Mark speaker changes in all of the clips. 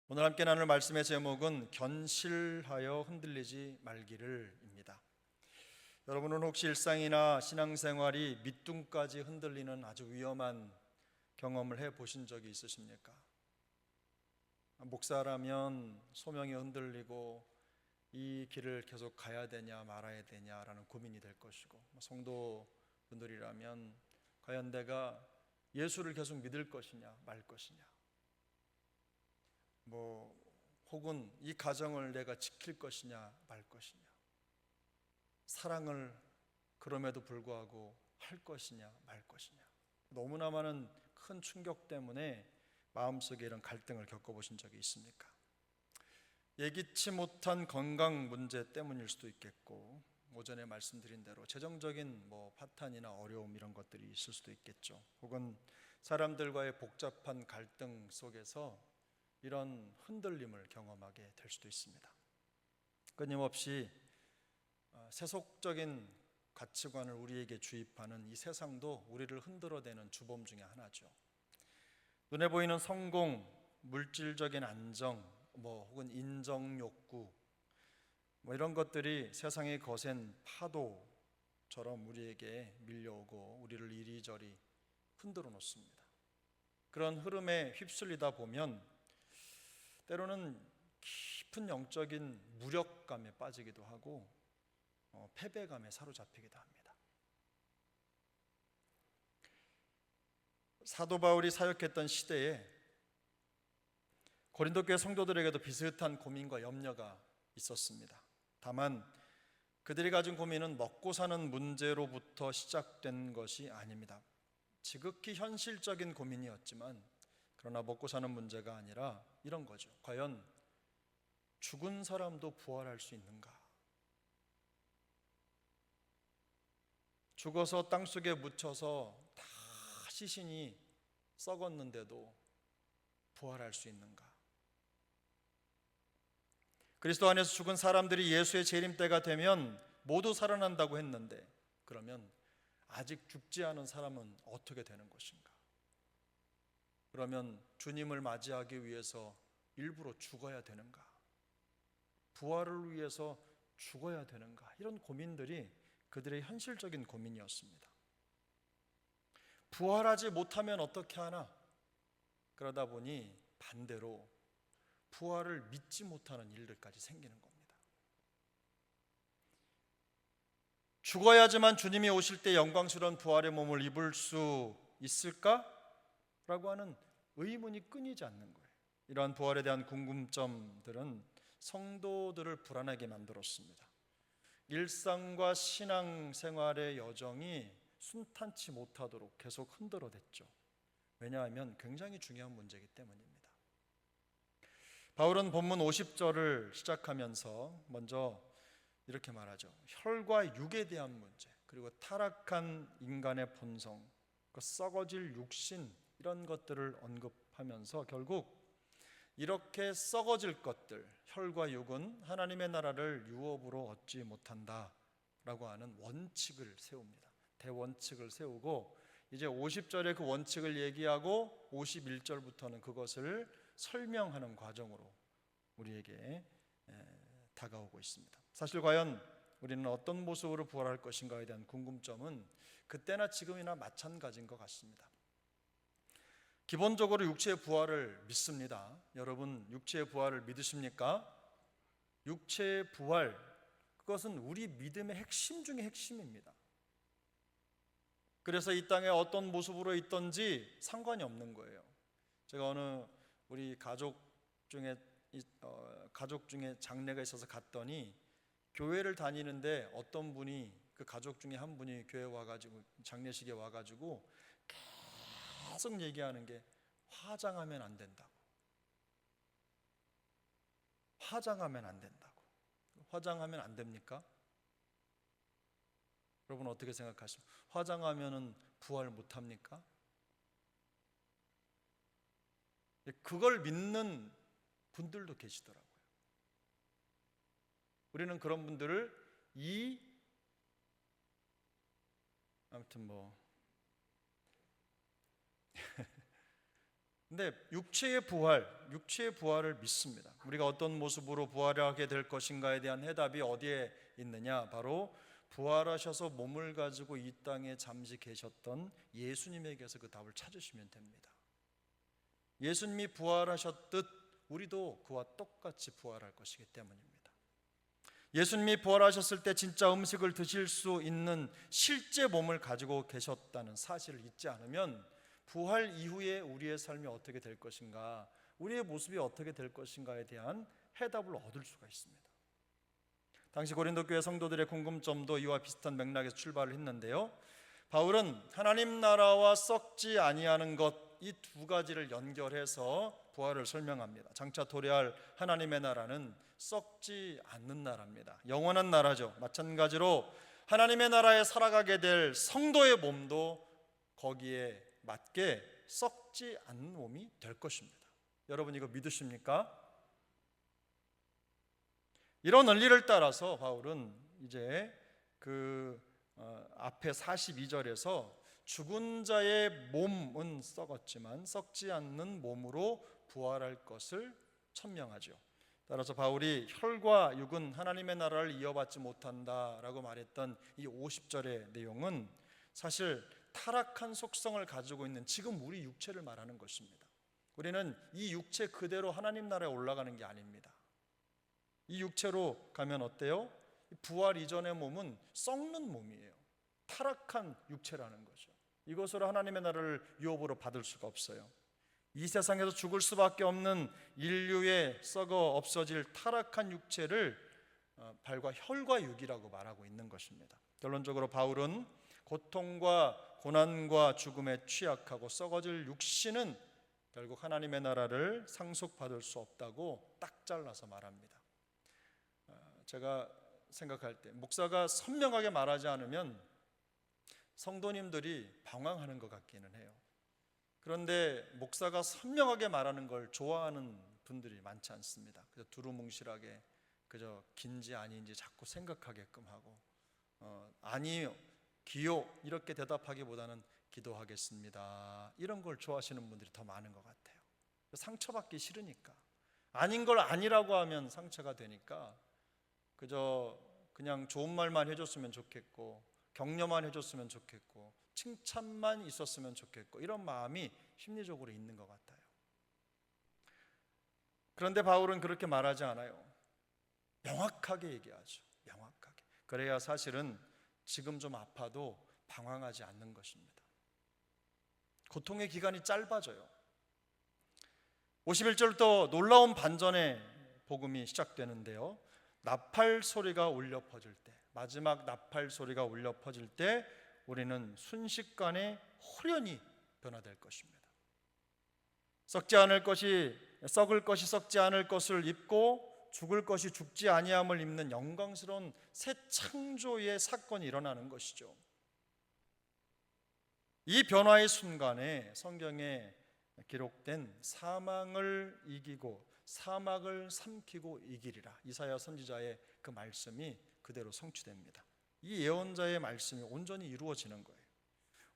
Speaker 1: 오늘 함께 나눌 말씀의 제목은 견실하여 흔들리지 말기를입니다. 여러분은 혹시 일상이나 신앙생활이 밑둥까지 흔들리는 아주 위험한 경험을 해보신 적이 있으십니까? 목사라면 소명이 흔들리고 이 길을 계속 가야 되냐 말아야 되냐라는 고민이 될 것이고, 성도분들이라면 과연 내가 예수를 계속 믿을 것이냐 말 것이냐, 혹은 이 가정을 내가 지킬 것이냐 말 것이냐, 사랑을 그럼에도 불구하고 할 것이냐 말 것이냐, 너무나 많은 큰 충격 때문에 마음속에 이런 갈등을 겪어보신 적이 있습니까? 예기치 못한 건강 문제 때문일 수도 있겠고, 오전에 말씀드린 대로 재정적인 파탄이나 어려움 이런 것들이 있을 수도 있겠죠. 혹은 사람들과의 복잡한 갈등 속에서 이런 흔들림을 경험하게 될 수도 있습니다. 끊임없이 세속적인 가치관을 우리에게 주입하는 이 세상도 우리를 흔들어대는 주범 중에 하나죠. 눈에 보이는 성공, 물질적인 안정, 혹은 인정 욕구, 이런 것들이 세상의 거센 파도처럼 우리에게 밀려오고 우리를 이리저리 흔들어 놓습니다. 그런 흐름에 휩쓸리다 보면 때로는 깊은 영적인 무력감에 빠지기도 하고 패배감에 사로잡히기도 합니다. 사도 바울이 사역했던 시대에 고린도 교회 성도들에게도 비슷한 고민과 염려가 있었습니다. 다만 그들이 가진 고민은 먹고 사는 문제로부터 시작된 것이 아닙니다. 지극히 현실적인 고민이었지만, 그러나 먹고 사는 문제가 아니라 이런 거죠. 과연 죽은 사람도 부활할 수 있는가? 죽어서 땅속에 묻혀서 다 시신이 썩었는데도 부활할 수 있는가? 그리스도 안에서 죽은 사람들이 예수의 재림 때가 되면 모두 살아난다고 했는데, 그러면 아직 죽지 않은 사람은 어떻게 되는 것인가? 그러면 주님을 맞이하기 위해서 일부러 죽어야 되는가? 부활을 위해서 죽어야 되는가? 이런 고민들이 그들의 현실적인 고민이었습니다. 부활하지 못하면 어떻게 하나? 그러다 보니 반대로 부활을 믿지 못하는 일들까지 생기는 겁니다. 죽어야지만 주님이 오실 때 영광스러운 부활의 몸을 입을 수 있을까? 라고 하는 의문이 끊이지 않는 거예요. 이러한 부활에 대한 궁금점들은 성도들을 불안하게 만들었습니다. 일상과 신앙생활의 여정이 순탄치 못하도록 계속 흔들어댔죠. 왜냐하면 굉장히 중요한 문제이기 때문입니다. 바울은 본문 50절을 시작하면서 먼저 이렇게 말하죠. 혈과 육에 대한 문제, 그리고 타락한 인간의 본성, 그 썩어질 육신, 이런 것들을 언급하면서 결국 이렇게 썩어질 것들, 혈과 육은 하나님의 나라를 유업으로 얻지 못한다라고 하는 원칙을 세웁니다. 대원칙을 세우고 이제 50절에 그 원칙을 얘기하고 51절부터는 그것을 설명하는 과정으로 우리에게 다가오고 있습니다. 사실 과연 우리는 어떤 모습으로 부활할 것인가에 대한 궁금점은 그때나 지금이나 마찬가지인 것 같습니다. 기본적으로 육체의 부활을 믿습니다. 여러분, 육체의 부활을 믿으십니까? 육체의 부활, 그것은 우리 믿음의 핵심 중에 핵심입니다. 그래서 이 땅에 어떤 모습으로 있든지 상관이 없는 거예요. 제가 우리 가족 중에 장례가 있어서 갔더니 교회를 다니는데 어떤 분이, 그 가족 중에 한 분이 교회 와가지고 장례식에 와가지고 계속 얘기하는 게 화장하면 안 된다고. 화장하면 안 된다고. 화장하면 안 됩니까? 여러분 어떻게 생각하십니까? 화장하면은 부활 못 합니까? 그걸 믿는 분들도 계시더라고요. 우리는 그런 분들을 아무튼 근데 육체의 부활을 믿습니다. 우리가 어떤 모습으로 부활하게 될 것인가에 대한 해답이 어디에 있느냐? 바로 부활하셔서 몸을 가지고 이 땅에 잠시 계셨던 예수님에게서 그 답을 찾으시면 됩니다. 예수님이 부활하셨듯 우리도 그와 똑같이 부활할 것이기 때문입니다. 예수님이 부활하셨을 때 진짜 음식을 드실 수 있는 실제 몸을 가지고 계셨다는 사실을 잊지 않으면 부활 이후에 우리의 삶이 어떻게 될 것인가, 우리의 모습이 어떻게 될 것인가에 대한 해답을 얻을 수가 있습니다. 당시 고린도 교회 성도들의 궁금점도 이와 비슷한 맥락에서 출발을 했는데요, 바울은 하나님 나라와 썩지 아니하는 것, 이 두 가지를 연결해서 부활을 설명합니다. 장차 도래할 하나님의 나라는 썩지 않는 나라입니다. 영원한 나라죠. 마찬가지로 하나님의 나라에 살아가게 될 성도의 몸도 거기에 맞게 썩지 않는 몸이 될 것입니다. 여러분 이거 믿으십니까? 이런 원리를 따라서 바울은 이제 앞에 42절에서 죽은 자의 몸은 썩었지만 썩지 않는 몸으로 부활할 것을 천명하죠. 따라서 바울이 혈과 육은 하나님의 나라를 이어받지 못한다라고 말했던 이 50절의 내용은 사실 타락한 속성을 가지고 있는 지금 우리 육체를 말하는 것입니다. 우리는 이 육체 그대로 하나님 나라에 올라가는 게 아닙니다. 이 육체로 가면 어때요? 부활 이전의 몸은 썩는 몸이에요. 타락한 육체라는 거죠. 이것으로 하나님의 나라를 유업으로 받을 수가 없어요. 이 세상에서 죽을 수밖에 없는 인류의 썩어 없어질 타락한 육체를 발과 혈과 육이라고 말하고 있는 것입니다. 결론적으로 바울은 고통과 고난과 죽음에 취약하고 썩어질 육신은 결국 하나님의 나라를 상속받을 수 없다고 딱 잘라서 말합니다. 제가 생각할 때 목사가 선명하게 말하지 않으면 성도님들이 방황하는 것 같기는 해요. 그런데 목사가 선명하게 말하는 걸 좋아하는 분들이 많지 않습니다. 그저 두루뭉실하게 그저 긴지 아닌지 자꾸 생각하게끔 하고 아니요, 기요 이렇게 대답하기보다는 기도하겠습니다 이런 걸 좋아하시는 분들이 더 많은 것 같아요. 상처받기 싫으니까. 아닌 걸 아니라고 하면 상처가 되니까 그냥 좋은 말만 해줬으면 좋겠고 격려만 해줬으면 좋겠고 칭찬만 있었으면 좋겠고 이런 마음이 심리적으로 있는 것 같아요. 그런데 바울은 그렇게 말하지 않아요. 명확하게 얘기하죠. 명확하게. 그래야 사실은 지금 좀 아파도 방황하지 않는 것입니다. 고통의 기간이 짧아져요. 51절부터 놀라운 반전의 복음이 시작되는데요, 나팔 소리가 울려 퍼질 때, 마지막 나팔 소리가 울려 퍼질 때 우리는 순식간에 홀연히 변화될 것입니다. 썩을 것이 썩지 않을 것을 입고 죽을 것이 죽지 아니함을 입는 영광스러운 새 창조의 사건이 일어나는 것이죠. 이 변화의 순간에 성경에 기록된 사망을 이기고 사막을 삼키고 이기리라, 이사야 선지자의 그 말씀이 그대로 성취됩니다. 이 예언자의 말씀이 온전히 이루어지는 거예요.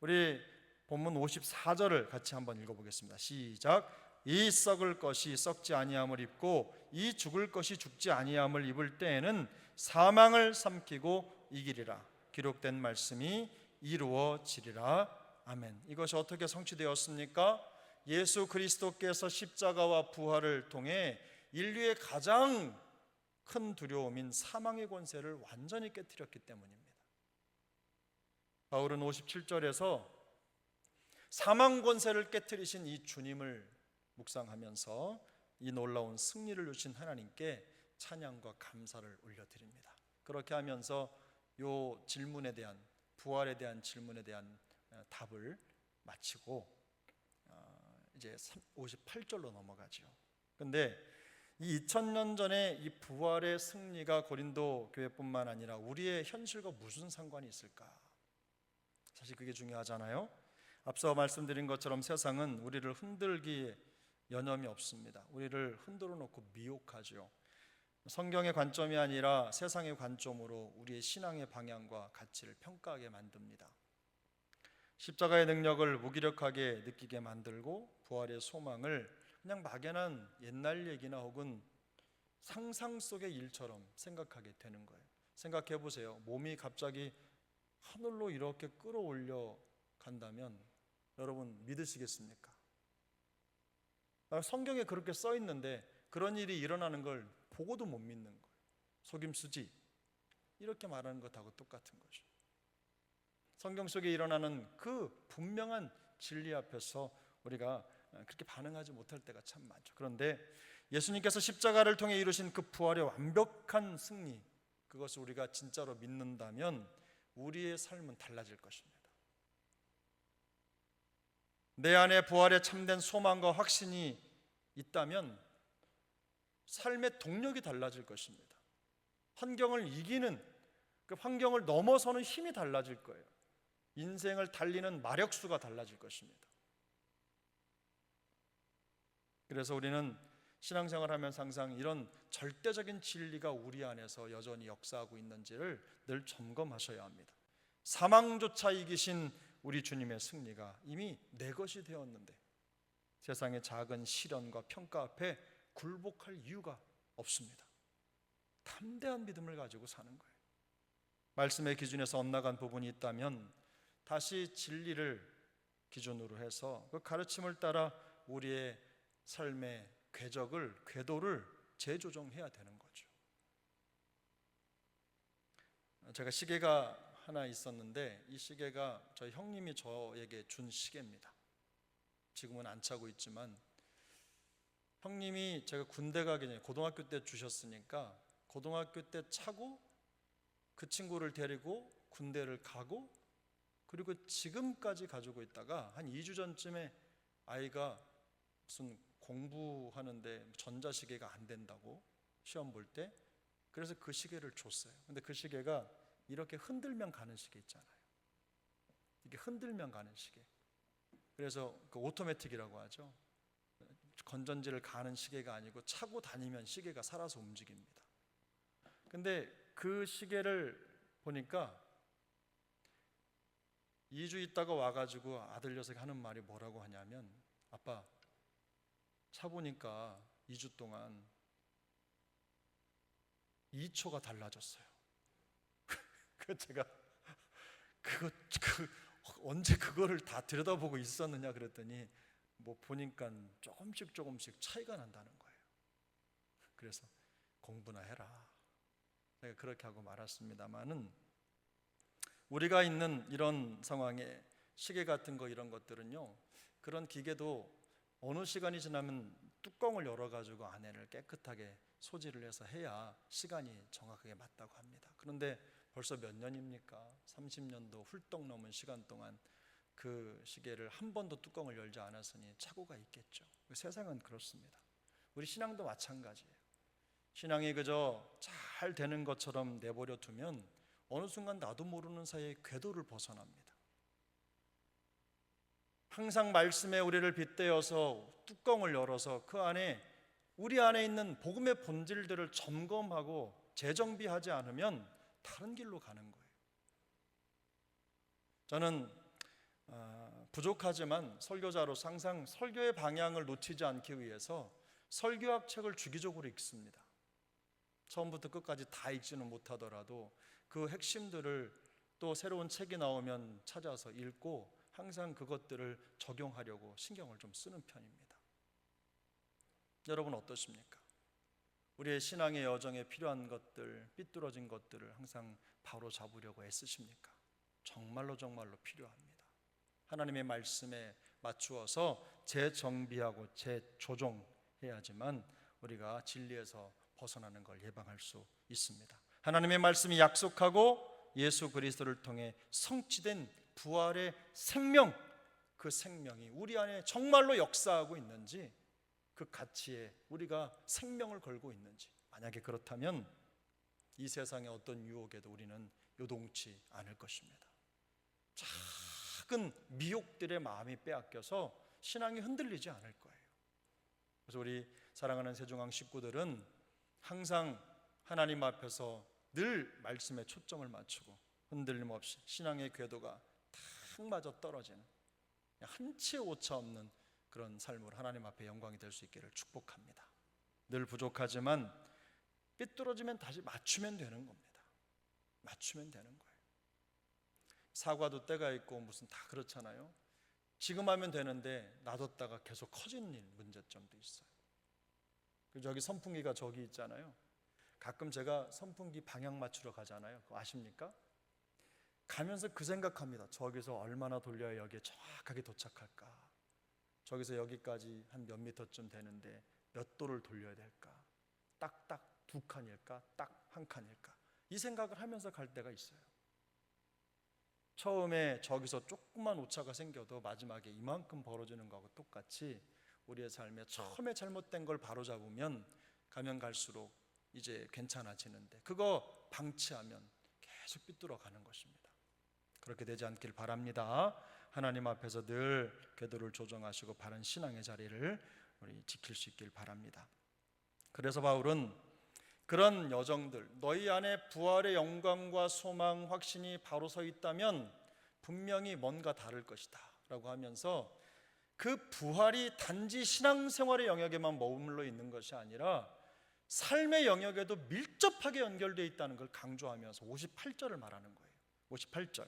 Speaker 1: 우리 본문 54절을 같이 한번 읽어보겠습니다. 시작. 이 썩을 것이 썩지 아니함을 입고 이 죽을 것이 죽지 아니함을 입을 때에는 사망을 삼키고 이기리라. 기록된 말씀이 이루어지리라. 아멘. 이것이 어떻게 성취되었습니까? 예수 그리스도께서 십자가와 부활을 통해 인류의 가장 큰 두려움인 사망의 권세를 완전히 깨뜨렸기 때문입니다. 바울은 57절에서 사망 권세를 깨뜨리신 이 주님을 묵상하면서 이 놀라운 승리를 주신 하나님께 찬양과 감사를 올려드립니다. 그렇게 하면서 이 질문에 대한, 부활에 대한 질문에 대한 답을 마치고 이제 58절로 넘어가죠. 근데 이 2000년 전에 이 부활의 승리가 고린도 교회뿐만 아니라 우리의 현실과 무슨 상관이 있을까? 사실 그게 중요하잖아요. 앞서 말씀드린 것처럼 세상은 우리를 흔들기에 여념이 없습니다. 우리를 흔들어 놓고 미혹하죠. 성경의 관점이 아니라 세상의 관점으로 우리의 신앙의 방향과 가치를 평가하게 만듭니다. 십자가의 능력을 무기력하게 느끼게 만들고 부활의 소망을 그냥 막연한 옛날 얘기나 혹은 상상 속의 일처럼 생각하게 되는 거예요. 생각해 보세요. 몸이 갑자기 하늘로 이렇게 끌어올려 간다면 여러분 믿으시겠습니까? 성경에 그렇게 써 있는데 그런 일이 일어나는 걸 보고도 못 믿는 거예요. 속임수지 이렇게 말하는 것하고 똑같은 거죠. 성경 속에 일어나는 그 분명한 진리 앞에서 우리가 그렇게 반응하지 못할 때가 참 많죠. 그런데 예수님께서 십자가를 통해 이루신 그 부활의 완벽한 승리, 그것을 우리가 진짜로 믿는다면 우리의 삶은 달라질 것입니다. 내 안에 부활의 참된 소망과 확신이 있다면 삶의 동력이 달라질 것입니다. 환경을 이기는, 그 환경을 넘어서는 힘이 달라질 거예요. 인생을 달리는 마력수가 달라질 것입니다. 그래서 우리는 신앙생활 하면서 항상 이런 절대적인 진리가 우리 안에서 여전히 역사하고 있는지를 늘 점검하셔야 합니다. 사망조차 이기신 우리 주님의 승리가 이미 내 것이 되었는데 세상의 작은 시련과 평가 앞에 굴복할 이유가 없습니다. 담대한 믿음을 가지고 사는 거예요. 말씀의 기준에서 엇나간 부분이 있다면 다시 진리를 기준으로 해서 그 가르침을 따라 우리의 삶의 궤도를 재조정해야 되는 거죠. 제가 시계가 하나 있었는데 이 시계가 저희 형님이 저에게 준 시계입니다. 지금은 안 차고 있지만 형님이 제가 군대 가기 전에 고등학교 때 주셨으니까 고등학교 때 차고 그 친구를 데리고 군대를 가고 그리고 지금까지 가지고 있다가 한 2주 전쯤에 아이가 무슨 공부하는데 전자시계가 안 된다고 시험 볼 때 그래서 그 시계를 줬어요. 근데 그 시계가 이렇게 흔들면 가는 시계 있잖아요. 이게 흔들면 가는 시계. 그래서 그 오토매틱이라고 하죠. 건전지를 가는 시계가 아니고 차고 다니면 시계가 살아서 움직입니다. 근데 그 시계를 보니까 2주 있다가 와가지고 아들 녀석이 하는 말이 뭐라고 하냐면 아빠 차보니까 2주 동안 2초가 달라졌어요. 그 제가 언제 그거를 다 들여다보고 있었느냐 그랬더니 뭐 보니까 조금씩 차이가 난다는 거예요. 그래서 공부나 해라. 제가 그렇게 하고 말았습니다만은 우리가 있는 이런 상황에 시계 같은 거 이런 것들은요, 그런 기계도 어느 시간이 지나면 뚜껑을 열어가지고 안에를 깨끗하게 소지를 해서 해야 시간이 정확하게 맞다고 합니다. 그런데 벌써 몇 년입니까? 30년도 훌떡 넘은 시간 동안 그 시계를 한 번도 뚜껑을 열지 않았으니 착오가 있겠죠. 세상은 그렇습니다. 우리 신앙도 마찬가지예요. 신앙이 그저 잘 되는 것처럼 내버려 두면 어느 순간 나도 모르는 사이에 궤도를 벗어납니다. 항상 말씀에 우리를 빗대어서 뚜껑을 열어서 그 안에 우리 안에 있는 복음의 본질들을 점검하고 재정비하지 않으면 다른 길로 가는 거예요. 저는 부족하지만 설교자로서 항상 설교의 방향을 놓치지 않기 위해서 설교학 책을 주기적으로 읽습니다. 처음부터 끝까지 다 읽지는 못하더라도 그 핵심들을 또 새로운 책이 나오면 찾아서 읽고 항상 그것들을 적용하려고 신경을 좀 쓰는 편입니다. 여러분 어떠십니까? 우리의 신앙의 여정에 필요한 것들, 삐뚤어진 것들을 항상 바로 잡으려고 애쓰십니까? 정말로 필요합니다. 하나님의 말씀에 맞추어서 재정비하고 재조정해야지만 우리가 진리에서 벗어나는 걸 예방할 수 있습니다. 하나님의 말씀이 약속하고 예수 그리스도를 통해 성취된 부활의 생명, 그 생명이 우리 안에 정말로 역사하고 있는지, 그 가치에 우리가 생명을 걸고 있는지, 만약에 그렇다면 이 세상의 어떤 유혹에도 우리는 요동치 않을 것입니다. 작은 미혹들의 마음이 빼앗겨서 신앙이 흔들리지 않을 거예요. 그래서 우리 사랑하는 세종항 식구들은 항상 하나님 앞에서 늘 말씀에 초점을 맞추고 흔들림 없이 신앙의 궤도가 다 탁 맞아 떨어지는, 한치의 오차 없는 그런 삶으로 하나님 앞에 영광이 될 수 있기를 축복합니다. 늘 부족하지만 삐뚤어지면 다시 맞추면 되는 겁니다. 맞추면 되는 거예요. 사과도 때가 있고 무슨 다 그렇잖아요. 지금 하면 되는데 놔뒀다가 계속 커지는 문제점도 있어요. 저기 선풍기가 저기 있잖아요. 가끔 제가 선풍기 방향 맞추러 가잖아요. 그거 아십니까? 가면서 그 생각합니다. 저기서 얼마나 돌려야 여기에 정확하게 도착할까? 저기서 여기까지 한 몇 미터쯤 되는데 몇 도를 돌려야 될까? 딱딱 두 칸일까? 딱 한 칸일까? 이 생각을 하면서 갈 때가 있어요. 처음에 저기서 조그만 오차가 생겨도 마지막에 이만큼 벌어지는 거하고 똑같이 우리의 삶에 처음에 잘못된 걸 바로잡으면 가면 갈수록 이제 괜찮아지는데, 그거 방치하면 계속 삐뚤어가는 것입니다. 그렇게 되지 않길 바랍니다. 하나님 앞에서 늘 궤도를 조정하시고 바른 신앙의 자리를 우리 지킬 수 있길 바랍니다. 그래서 바울은 그런 여정들, 너희 안에 부활의 영광과 소망, 확신이 바로 서 있다면 분명히 뭔가 다를 것이다 라고 하면서 그 부활이 단지 신앙생활의 영역에만 머물러 있는 것이 아니라 삶의 영역에도 밀접하게 연결되어 있다는 걸 강조하면서 58절을 말하는 거예요. 58절,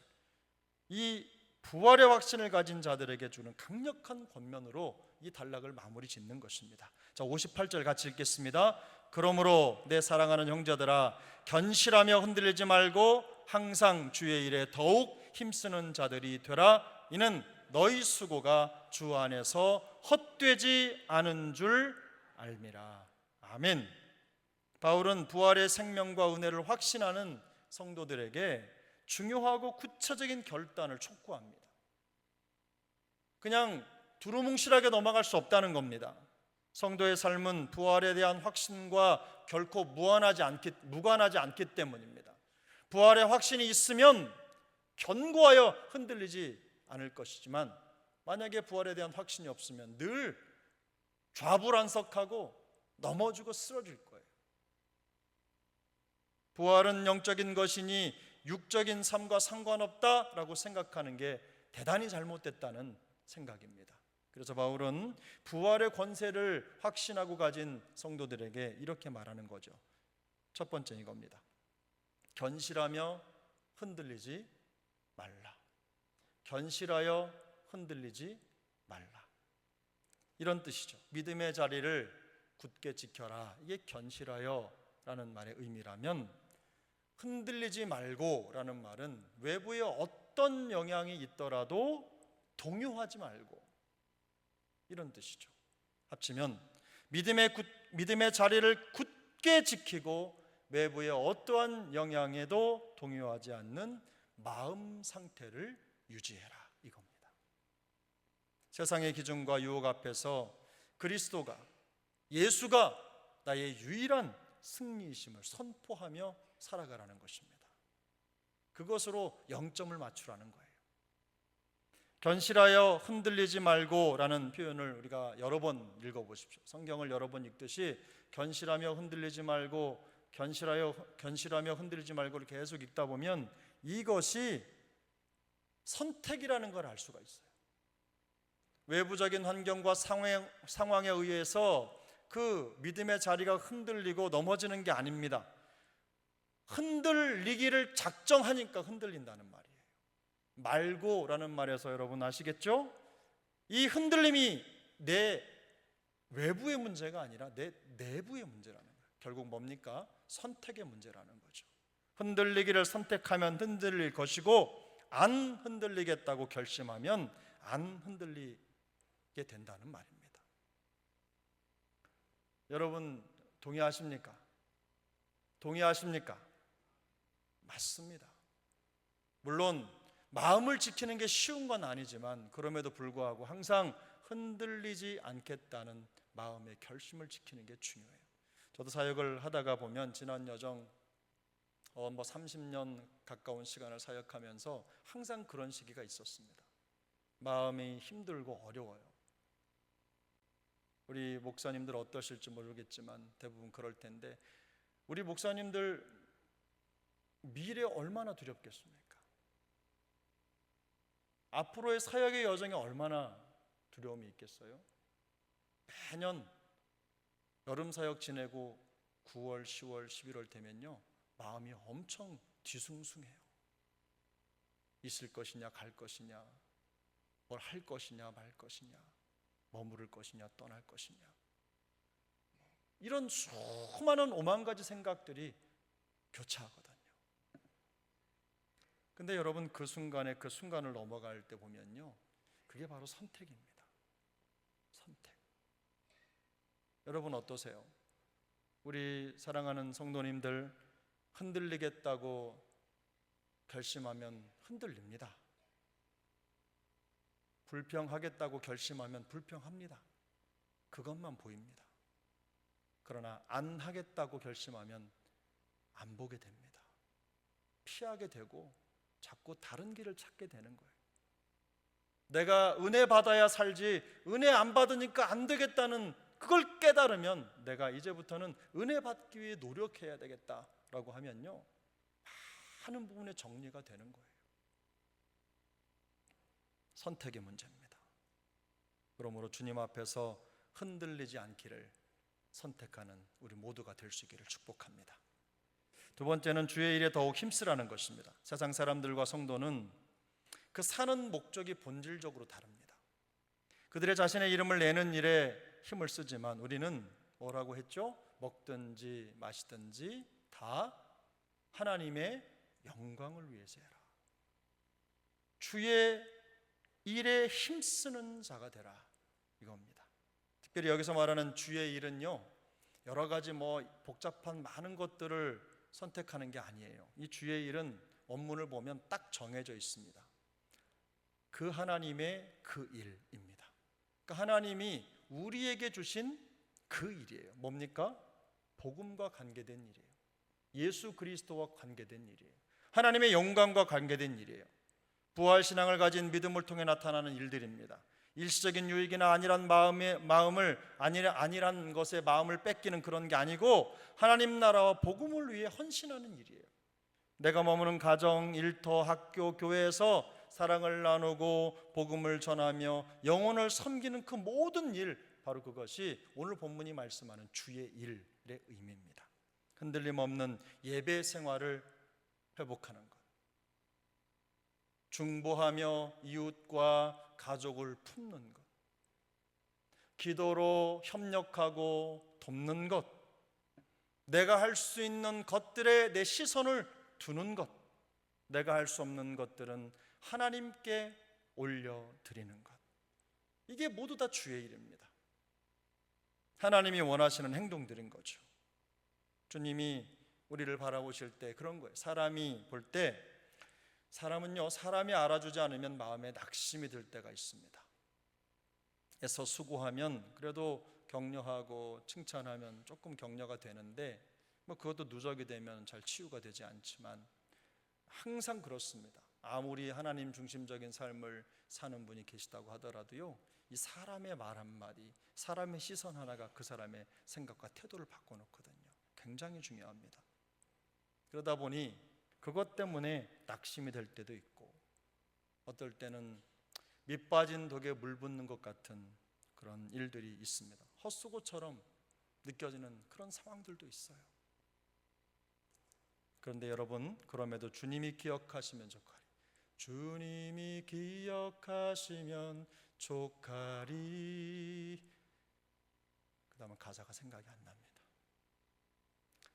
Speaker 1: 이 부활의 확신을 가진 자들에게 주는 강력한 권면으로 이 단락을 마무리 짓는 것입니다. 자, 58절 같이 읽겠습니다. 그러므로 내 사랑하는 형제들아, 견실하며 흔들리지 말고 항상 주의 일에 더욱 힘쓰는 자들이 되라. 이는 너희 수고가 주 안에서 헛되지 않은 줄 알미라. 아멘. 바울은 부활의 생명과 은혜를 확신하는 성도들에게 중요하고 구체적인 결단을 촉구합니다. 그냥 두루뭉실하게 넘어갈 수 없다는 겁니다. 성도의 삶은 부활에 대한 확신과 결코 무관하지 않기 때문입니다. 부활의 확신이 있으면 견고하여 흔들리지 않을 것이지만, 만약에 부활에 대한 확신이 없으면 늘 좌불안석하고 넘어지고 쓰러질 거예요. 부활은 영적인 것이니 육적인 삶과 상관없다라고 생각하는 게 대단히 잘못됐다는 생각입니다. 그래서 바울은 부활의 권세를 확신하고 가진 성도들에게 이렇게 말하는 거죠. 첫 번째 이겁니다. 견실하며 흔들리지 말라. 견실하여 흔들리지 말라. 이런 뜻이죠. 믿음의 자리를 굳게 지켜라. 이게 견실하여 라는 말의 의미라면, 흔들리지 말고 라는 말은 외부에 어떤 영향이 있더라도 동요하지 말고, 이런 뜻이죠. 합치면 믿음의 자리를 굳게 지키고 외부의 어떠한 영향에도 동요하지 않는 마음 상태를 유지해라, 이겁니다. 세상의 기준과 유혹 앞에서 그리스도가, 예수가 나의 유일한 승리이심을 선포하며 살아가라는 것입니다. 그것으로 0점을 맞추라는 거예요. 견실하여 흔들리지 말고 라는 표현을 우리가 여러 번 읽어보십시오. 성경을 여러 번 읽듯이 견실하며 흔들리지 말고, 견실하며 흔들리지 말고를 계속 읽다 보면 이것이 선택이라는 걸 알 수가 있어요. 외부적인 환경과 상황에 의해서 그 믿음의 자리가 흔들리고 넘어지는 게 아닙니다. 흔들리기를 작정하니까 흔들린다는 말이에요. 말고라는 말에서 여러분 아시겠죠? 이 흔들림이 내 외부의 문제가 아니라 내 내부의 문제라는 거예요. 결국 뭡니까? 선택의 문제라는 거죠. 흔들리기를 선택하면 흔들릴 것이고, 안 흔들리겠다고 결심하면 안 흔들리게 된다는 말입니다. 여러분 동의하십니까? 동의하십니까? 맞습니다. 물론 마음을 지키는 게 쉬운 건 아니지만, 그럼에도 불구하고 항상 흔들리지 않겠다는 마음의 결심을 지키는 게 중요해요. 저도 사역을 하다가 보면 지난 여정 30년 가까운 시간을 사역하면서 항상 그런 시기가 있었습니다. 마음이 힘들고 어려워요. 우리 목사님들 어떠실지 모르겠지만 대부분 그럴 텐데, 우리 목사님들 미래 얼마나 두렵겠습니까? 앞으로의 사역의 여정이 얼마나 두려움이 있겠어요? 매년 여름 사역 지내고 9월, 10월, 11월 되면요, 마음이 엄청 뒤숭숭해요. 있을 것이냐 갈 것이냐, 뭘 할 것이냐 말 것이냐, 머무를 것이냐 떠날 것이냐, 이런 수많은 오만 가지 생각들이 교차하거든요. 근데 여러분, 그 순간을 넘어갈 때 보면요, 그게 바로 선택입니다. 선택. 여러분 어떠세요? 우리 사랑하는 성도님들, 흔들리겠다고 결심하면 흔들립니다. 불평하겠다고 결심하면 불평합니다. 그것만 보입니다. 그러나 안 하겠다고 결심하면 안 보게 됩니다. 피하게 되고 자꾸 다른 길을 찾게 되는 거예요. 내가 은혜 받아야 살지, 은혜 안 받으니까 안 되겠다는 그걸 깨달으면 내가 이제부터는 은혜 받기 위해 노력해야 되겠다라고 하면요, 많은 부분에 정리가 되는 거예요. 선택의 문제입니다. 그러므로 주님 앞에서 흔들리지 않기를 선택하는 우리 모두가 될 수 있기를 축복합니다. 두 번째는 주의 일에 더욱 힘쓰라는 것입니다. 세상 사람들과 성도는 그 사는 목적이 본질적으로 다릅니다. 그들의 자신의 이름을 내는 일에 힘을 쓰지만 우리는 뭐라고 했죠? 먹든지 마시든지 다 하나님의 영광을 위해서 해라. 주의 일에 힘쓰는 자가 되라, 이겁니다. 특별히 여기서 말하는 주의 일은요, 여러 가지 복잡한 많은 것들을 선택하는 게 아니에요. 이 주의 일은 원문을 보면 딱 정해져 있습니다. 그 하나님의 그 일입니다. 그러니까 하나님이 우리에게 주신 그 일이에요. 뭡니까? 복음과 관계된 일이에요. 예수 그리스도와 관계된 일이에요. 하나님의 영광과 관계된 일이에요. 부활신앙을 가진 믿음을 통해 나타나는 일들입니다. 일시적인 유익이나 아니란 아니란 것에 마음을 뺏기는 그런 게 아니고 하나님 나라와 복음을 위해 헌신하는 일이에요. 내가 머무는 가정, 일터, 학교, 교회에서 사랑을 나누고 복음을 전하며 영혼을 섬기는 그 모든 일, 바로 그것이 오늘 본문이 말씀하는 주의 일의 의미입니다. 흔들림 없는 예배 생활을 회복하는 것, 중보하며 이웃과 가족을 품는 것, 기도로 협력하고 돕는 것, 내가 할 수 있는 것들에 내 시선을 두는 것, 내가 할 수 없는 것들은 하나님께 올려드리는 것, 이게 모두 다 주의 일입니다. 하나님이 원하시는 행동들인 거죠. 주님이 우리를 바라보실 때 그런 거예요. 사람이 볼 때, 사람은요, 사람이 알아주지 않으면 마음에 낙심이 들 때가 있습니다. 애써 수고하면 그래도 격려하고 칭찬하면 조금 격려가 되는데 그것도 누적이 되면 잘 치유가 되지 않지만 항상 그렇습니다. 아무리 하나님 중심적인 삶을 사는 분이 계시다고 하더라도요, 이 사람의 말 한마디, 사람의 시선 하나가 그 사람의 생각과 태도를 바꿔놓거든요. 굉장히 중요합니다. 그러다 보니 그것 때문에 낙심이 될 때도 있고, 어떨 때는 밑 빠진 독에 물 붓는 것 같은 그런 일들이 있습니다. 헛수고처럼 느껴지는 그런 상황들도 있어요. 그런데 여러분, 그럼에도 주님이 기억하시면 족하리, 주님이 기억하시면 족하리. 그 다음은 가사가 생각이 안 납니다.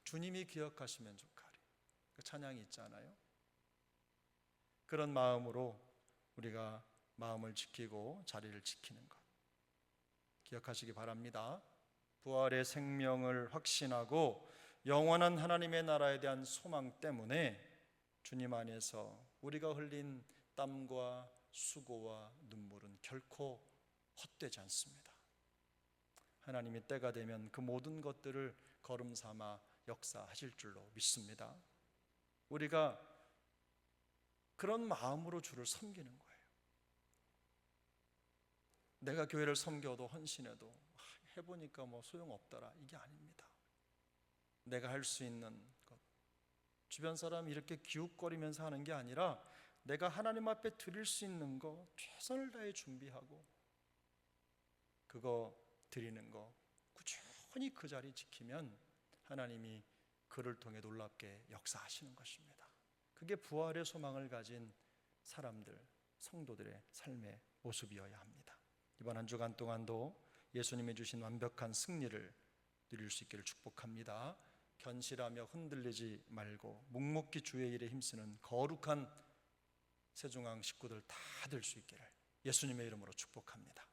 Speaker 1: 주님이 기억하시면 족하리, 그 찬양이 있잖아요. 그런 마음으로 우리가 마음을 지키고 자리를 지키는 것 기억하시기 바랍니다. 부활의 생명을 확신하고 영원한 하나님의 나라에 대한 소망 때문에 주님 안에서 우리가 흘린 땀과 수고와 눈물은 결코 헛되지 않습니다. 하나님이 때가 되면 그 모든 것들을 걸음 삼아 역사하실 줄로 믿습니다. 우리가 그런 마음으로 주를 섬기는 거예요. 내가 교회를 섬겨도 헌신해도 해보니까 소용없더라, 이게 아닙니다. 내가 할 수 있는 것, 주변 사람이 이렇게 기웃거리면서 하는 게 아니라 내가 하나님 앞에 드릴 수 있는 거 최선을 다해 준비하고 그거 드리는 거 꾸준히 그 자리 지키면 하나님이 그를 통해 놀랍게 역사하시는 것입니다. 그게 부활의 소망을 가진 사람들, 성도들의 삶의 모습이어야 합니다. 이번 한 주간 동안도 예수님이 주신 완벽한 승리를 누릴 수 있기를 축복합니다. 견실하며 흔들리지 말고 묵묵히 주의 일에 힘쓰는 거룩한 세중앙 식구들 다 될 수 있기를 예수님의 이름으로 축복합니다.